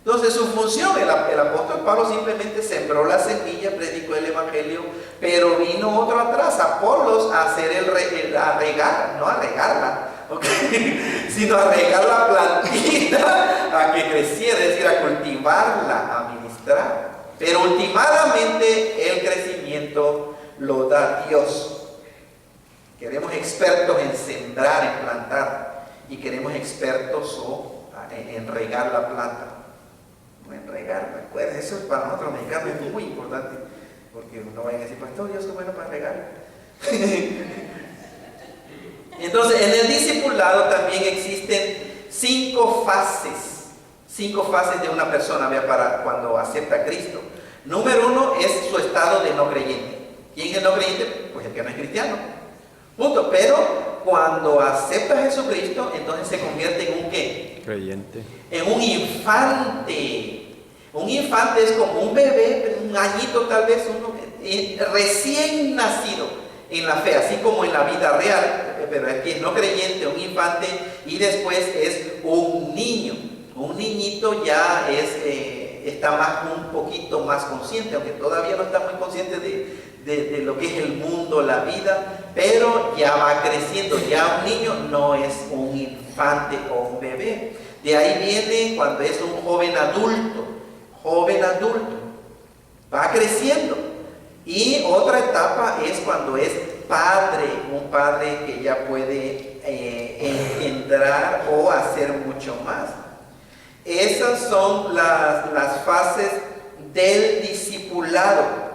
Entonces su función, el apóstol Pablo simplemente sembró la semilla, predicó el evangelio, pero vino otro atrás, Apolos, a hacer a regar, no a regarla, ¿okay? Sino a regar la plantita, a que creciera, es decir, a cultivarla, a ministrar. Pero últimamente el crecimiento lo da Dios. Queremos expertos en sembrar, en plantar, y queremos expertos en regar la planta. No en regar, recuerden, eso es para nosotros los mexicanos es muy importante, porque no vayan a decir, pastor, yo soy bueno para regar. Entonces, en el discipulado también existen 5 fases de una persona, vea, para cuando acepta a Cristo. Número 1 es su estado de no creyente. ¿Quién es el no creyente? Pues el que no es cristiano. Punto. Pero cuando acepta a Jesucristo, entonces se convierte en un ¿qué? Creyente. En un infante. Un infante es como un bebé, un añito tal vez, recién nacido en la fe, así como en la vida real. Pero aquí es no creyente, un infante, y después es un niño. Un niñito ya está un poquito más consciente, aunque todavía no está muy consciente de lo que es el mundo, la vida, pero ya va creciendo. Ya un niño no es un infante o un bebé. De ahí viene cuando es un joven adulto, va creciendo. Y otra etapa es cuando es padre, un padre que ya puede engendrar o hacer mucho más. Esas son las fases del discipulado.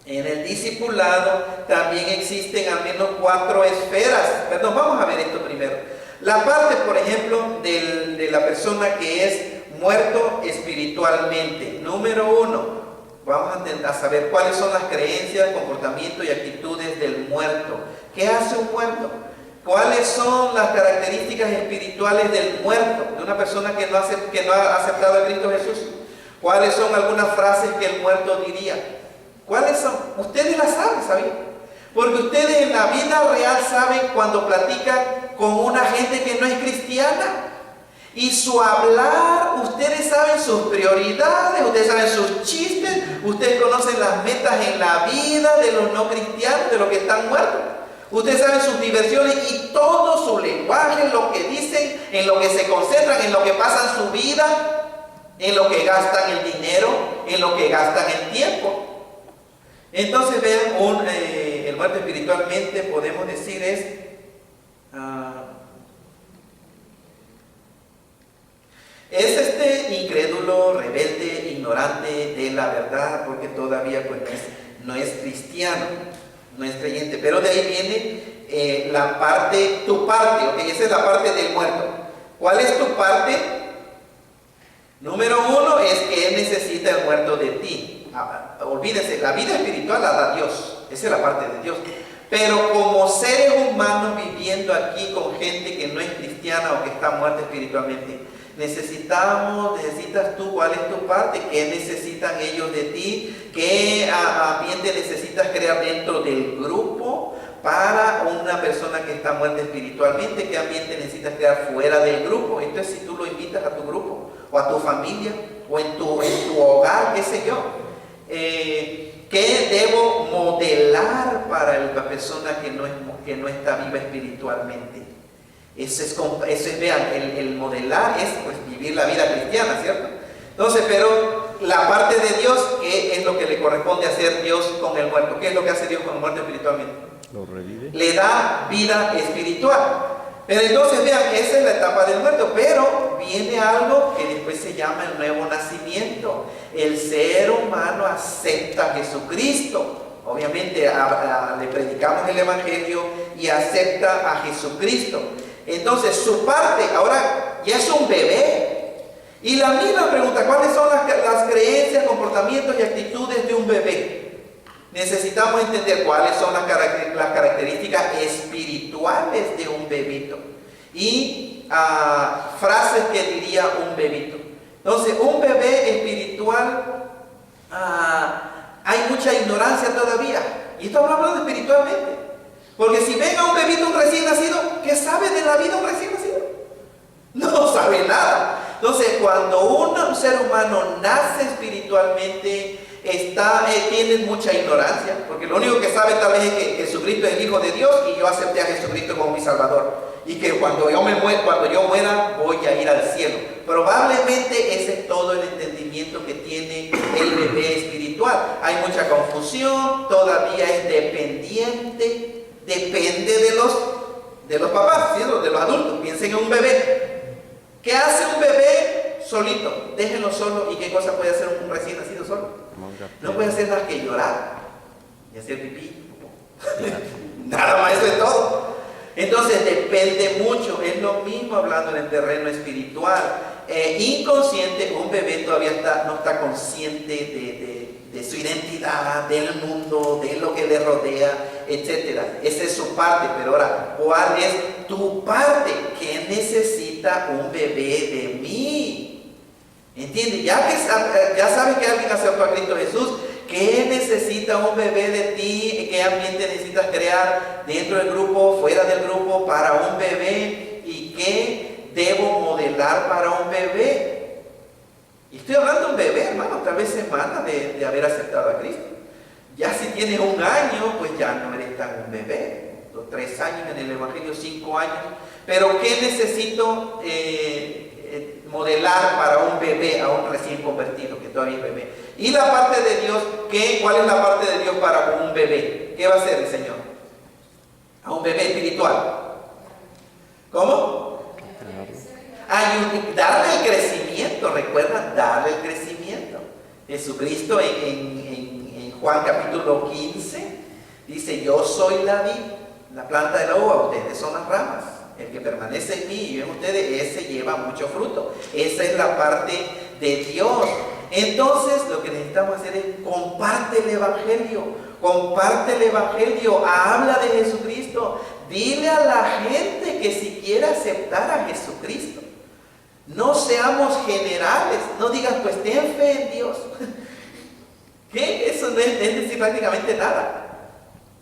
En el discipulado también existen al menos 4 esferas. Perdón, vamos a ver esto primero. La parte, por ejemplo, de la persona que es muerto espiritualmente. Número 1, vamos a saber cuáles son las creencias, comportamientos y actitudes del muerto. ¿Qué hace un muerto? ¿Cuáles son las características espirituales del muerto, de una persona que no ha aceptado a Cristo Jesús? ¿Cuáles son algunas frases que el muerto diría? ¿Cuáles son? Ustedes la saben, ¿sabían? Porque ustedes en la vida real saben cuando platican con una gente que no es cristiana. Y su hablar, ustedes saben sus prioridades, ustedes saben sus chistes, ustedes conocen las metas en la vida de los no cristianos, de los que están muertos. Ustedes saben sus diversiones y todo su lenguaje, lo que dicen, en lo que se concentran, en lo que pasan su vida, en lo que gastan el dinero, en lo que gastan el tiempo. Entonces vean, el muerto espiritualmente podemos decir es incrédulo, rebelde, ignorante de la verdad, porque todavía pues no es cristiano, no es creyente. Pero de ahí viene la parte, tu parte, ¿ok? Esa es la parte del muerto. ¿Cuál es tu parte? Número 1 es que él necesita el muerto de ti. Olvídense, la vida espiritual la da Dios, esa es la parte de Dios. Pero como seres humanos viviendo aquí con gente que no es cristiana o que está muerta espiritualmente, necesitas tú, ¿cuál es tu parte? ¿Qué necesitan ellos de ti? ¿Qué ambiente necesitas crear dentro del grupo para una persona que está muerta espiritualmente? ¿Qué ambiente necesitas crear fuera del grupo? Entonces, si tú lo invitas a tu grupo, o a tu familia, o en tu hogar, qué sé yo, ¿qué debo modelar para la persona que no está viva espiritualmente? Eso es, vean, el modelar es pues vivir la vida cristiana, ¿cierto? Entonces, pero la parte de Dios, ¿qué es lo que le corresponde hacer Dios con el muerto? ¿Qué es lo que hace Dios con el muerto espiritualmente? Lo revive. Le da vida espiritual. Pero entonces, vean, esa es la etapa del muerto, pero viene algo que después se llama el nuevo nacimiento. El ser humano acepta a Jesucristo. Obviamente le predicamos el Evangelio y acepta a Jesucristo. Entonces su parte, ahora ya es un bebé. Y la misma pregunta, ¿cuáles son las creencias, comportamientos y actitudes de un bebé? Necesitamos entender cuáles son las características espirituales de un bebito. Y frases que diría un bebito. Entonces, un bebé espiritual, hay mucha ignorancia todavía. Y estamos hablando espiritualmente. Porque si ven a un bebito, un recién nacido, ¿qué sabe de la vida un recién nacido? No sabe nada. Entonces, cuando un ser humano nace espiritualmente, tiene mucha ignorancia, porque lo único que sabe tal vez es que Jesucristo es el Hijo de Dios y yo acepté a Jesucristo como mi Salvador. Y que cuando yo muera, voy a ir al cielo. Probablemente ese es todo el entendimiento que tiene el bebé espiritual. Hay mucha confusión, todavía es dependiente. Depende de los papás, ¿sí? De los adultos. Piensen en un bebé. ¿Qué hace un bebé solito? Déjenlo solo. ¿Y qué cosa puede hacer un recién nacido solo? No puede hacer más que llorar y hacer pipí. Nada más, eso es todo. Entonces depende mucho. Es lo mismo hablando en el terreno espiritual. Inconsciente, un bebé todavía no está consciente de su identidad, del mundo, de lo que le rodea, etc. Esa es su parte. Pero ahora, ¿cuál es tu parte? ¿Qué necesita un bebé de mí? ¿Entiendes? Ya sabes que alguien aceptó a Cristo Jesús. ¿Qué necesita un bebé de ti? ¿Qué ambiente necesitas crear dentro del grupo, fuera del grupo, para un bebé? ¿Y qué debo modelar para un bebé? Y estoy hablando de un bebé, hermano, tal vez semanas de haber aceptado a Cristo. Ya si tienes 1 año, pues ya no eres tan un bebé. 3 años en el Evangelio, 5 años. Pero ¿qué necesito modelar para un bebé, a un recién convertido, que todavía es bebé? Y la parte de Dios, ¿cuál es la parte de Dios para un bebé? ¿Qué va a hacer el Señor? A un bebé espiritual. ¿Cómo? Darle el crecimiento, recuerda, darle el crecimiento. Jesucristo en Juan capítulo 15 dice: yo soy la vid, la planta de la uva, ustedes son las ramas. El que permanece en mí y yo en ustedes, ese lleva mucho fruto. Esa es la parte de Dios. Entonces lo que necesitamos hacer es comparte el Evangelio, habla de Jesucristo, dile a la gente que si quiere aceptar a Jesucristo. No seamos generales, no digas pues ten fe en Dios. ¿Qué? Eso no es decir prácticamente nada.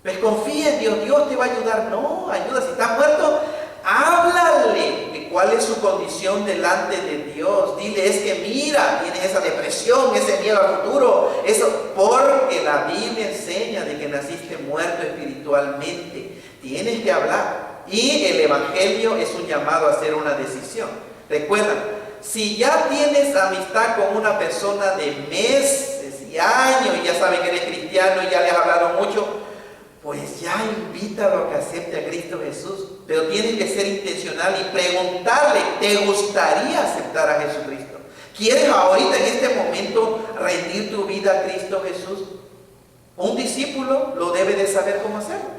Pues confía en Dios, Dios te va a ayudar. No, ayuda, si está muerto, háblale de cuál es su condición delante de Dios. Dile, es que mira, tienes esa depresión, ese miedo al futuro, eso, porque la Biblia enseña de que naciste muerto espiritualmente. Tienes que hablar. Y el Evangelio es un llamado a hacer una decisión. Recuerda, si ya tienes amistad con una persona de meses y años y ya sabe que eres cristiano y ya le has hablado mucho, pues ya invítalo a que acepte a Cristo Jesús. Pero tienes que ser intencional y preguntarle, ¿te gustaría aceptar a Jesucristo? ¿Quieres ahorita en este momento rendir tu vida a Cristo Jesús? Un discípulo lo debe de saber cómo hacerlo.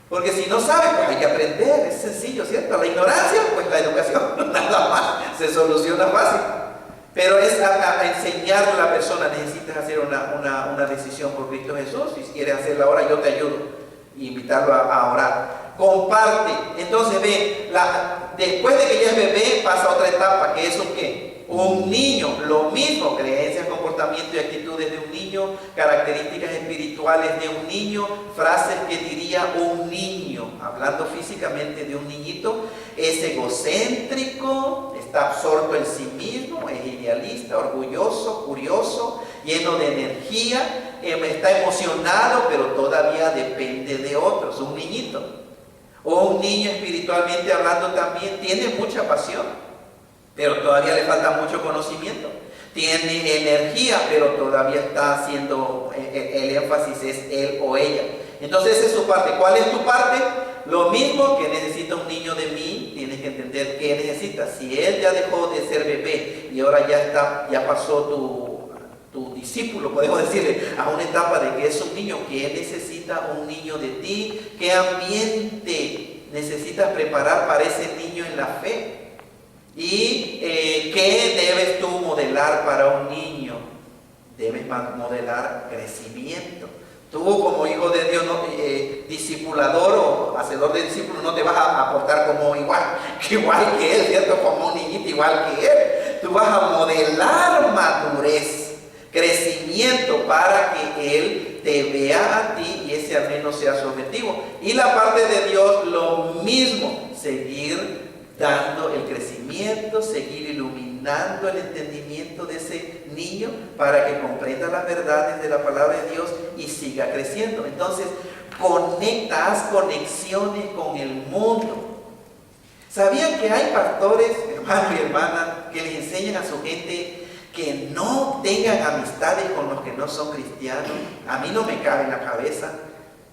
Porque si no sabe, pues hay que aprender, es sencillo, ¿cierto? La ignorancia, pues la educación, nada más, se soluciona fácil. Pero es a enseñarle a la persona, necesitas hacer una decisión por Cristo Jesús, y si quieres hacerla ahora, yo te ayudo, y invitarlo a orar. Comparte. Entonces ve, después de que ya es bebé, pasa a otra etapa, que es un ¿qué? Un niño, lo mismo, creencias, comportamiento y actitudes de un niño, características espirituales de un niño, frases que diría un niño, hablando físicamente de un niñito, es egocéntrico, está absorto en sí mismo, es idealista, orgulloso, curioso, lleno de energía, está emocionado, pero todavía depende de otros, un niñito. O un niño espiritualmente hablando también tiene mucha pasión, pero todavía le falta mucho conocimiento. Tiene energía, pero todavía está haciendo, el énfasis es él o ella. Entonces esa es su parte. ¿Cuál es tu parte? Lo mismo que necesita un niño de mí, tienes que entender qué necesita. Si él ya dejó de ser bebé y ahora ya pasó tu discípulo, podemos decirle, a una etapa de que es un niño, ¿qué necesita un niño de ti? ¿Qué ambiente necesitas preparar para ese niño en la fe? ¿Y qué debes tú modelar para un niño? Debes modelar crecimiento. Tú como hijo de Dios, discipulador o hacedor de discípulos, no te vas a aportar como igual que él, ¿cierto? Como un niñito igual que él. Tú vas a modelar madurez, crecimiento, para que él te vea a ti y ese al menos sea su objetivo. Y la parte de Dios, lo mismo, seguir dando el crecimiento, seguir iluminando el entendimiento de ese niño para que comprenda las verdades de la palabra de Dios y siga creciendo. Entonces, haz conexiones con el mundo. ¿Sabían que hay pastores, hermanos y hermanas, que les enseñan a su gente que no tengan amistades con los que no son cristianos? A mí no me cabe en la cabeza.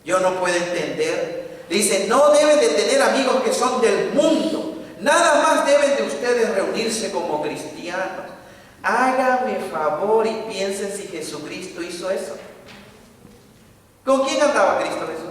Yo no puedo entender. Dicen, no deben de tener amigos que son del mundo. Nada más deben de ustedes reunirse como cristianos. Hágame favor y piensen si Jesucristo hizo eso. ¿Con quién andaba Cristo Jesús?